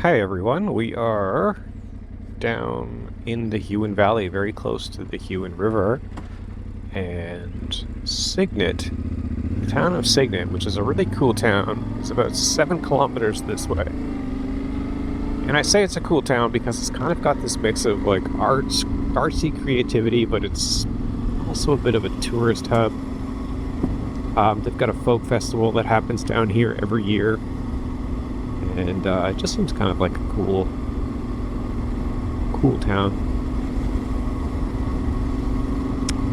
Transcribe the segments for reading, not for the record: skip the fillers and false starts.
Hi everyone, we are down in the Huon Valley, very close to the Huon River, and Signet, the town of Signet, which is a really cool town, is about 7 kilometers this way. And I say it's a cool town because it's kind of got this mix of like artsy creativity, but it's also a bit of a tourist hub. They've got a folk festival that happens down here every year. And it just seems kind of like a cool town.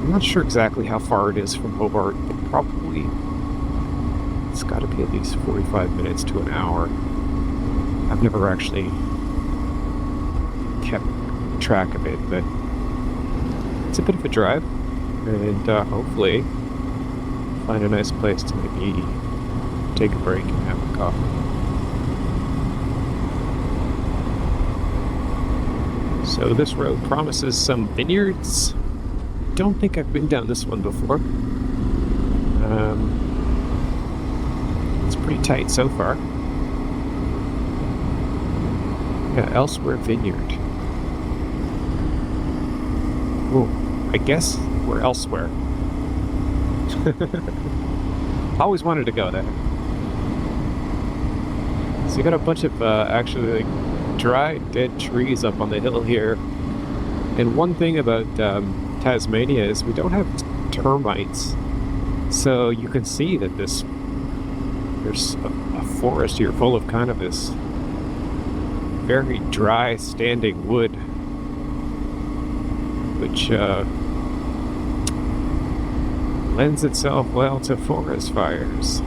I'm not sure exactly how far it is from Hobart, but probably it's got to be at least 45 minutes to an hour. I've never actually kept track of it, but it's a bit of a drive, and hopefully find a nice place to maybe take a break and have a coffee. So this road promises some vineyards. Don't think I've been down this one before. It's pretty tight so far. Yeah, Elsewhere Vineyard. Oh, I guess we're elsewhere. Always wanted to go there. So you got a bunch of actually like dry, dead trees up on the hill here. And one thing about Tasmania is we don't have termites. So you can see that there's a forest here full of kind of this very dry standing wood, which lends itself well to forest fires,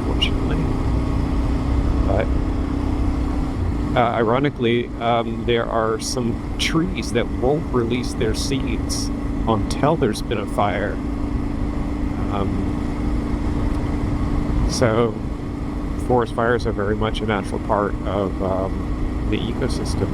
unfortunately. But ironically, there are some trees that won't release their seeds until there's been a fire. So forest fires are very much a natural part of the ecosystem.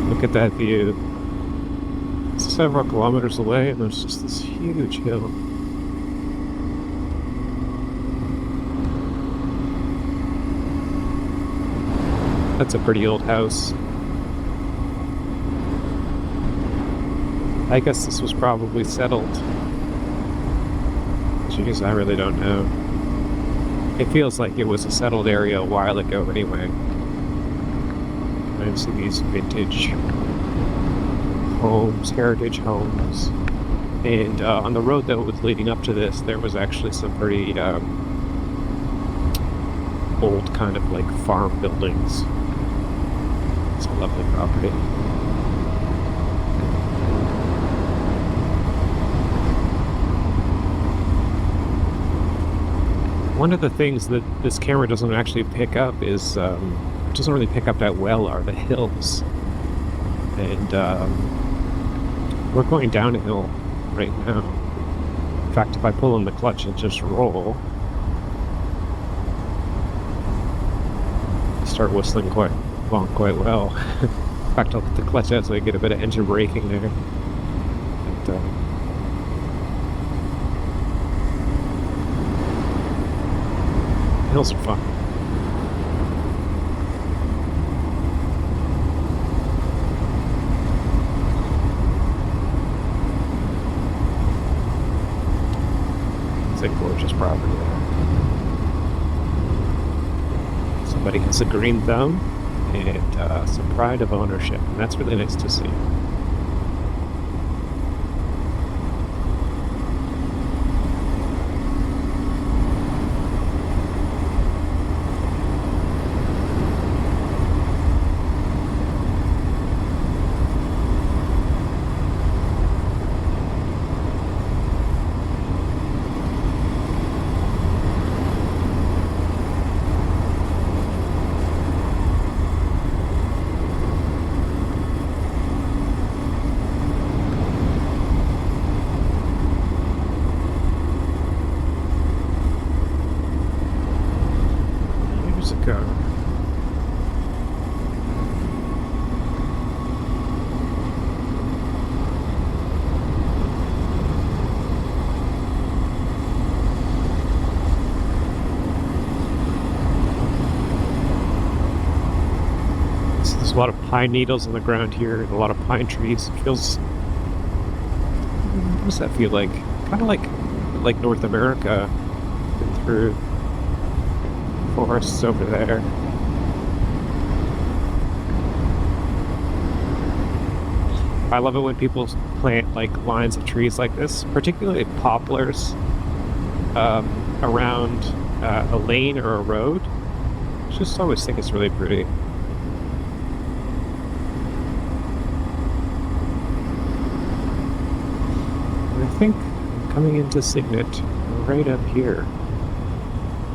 Look at that view. It's several kilometers away, and there's just this huge hill. That's a pretty old house. I guess this was probably settled. Jeez, I really don't know. It feels like it was a settled area a while ago anyway. I see these vintage homes, heritage homes. And on the road that was leading up to this, there was actually some pretty old kind of like farm buildings. It's a lovely property. One of the things that this camera doesn't actually pick up is doesn't really pick up that well are the hills. And we're going down a hill right now. In fact, if I pull in the clutch and just roll, I start whistling quite well. In fact, I'll put the clutch out so I get a bit of engine braking there. And, hills are fun. It's a gorgeous property there. Somebody has a green thumb and some pride of ownership, and that's really nice to see. a lot of pine needles on the ground here, and a lot of pine trees. It feels... What does that feel like? Kind of like North America. Been through forests over there. I love it when people plant like lines of trees like this, particularly poplars, around a lane or a road. I just always think it's really pretty. I think I'm coming into Signet right up here.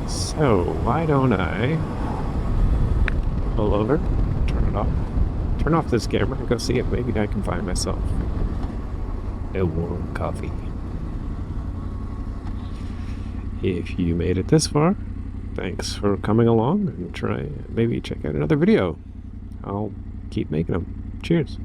So why don't I pull over, turn off this camera and go see if maybe I can find myself a warm coffee. If you made it this far, thanks for coming along, and maybe check out another video. I'll keep making them. Cheers.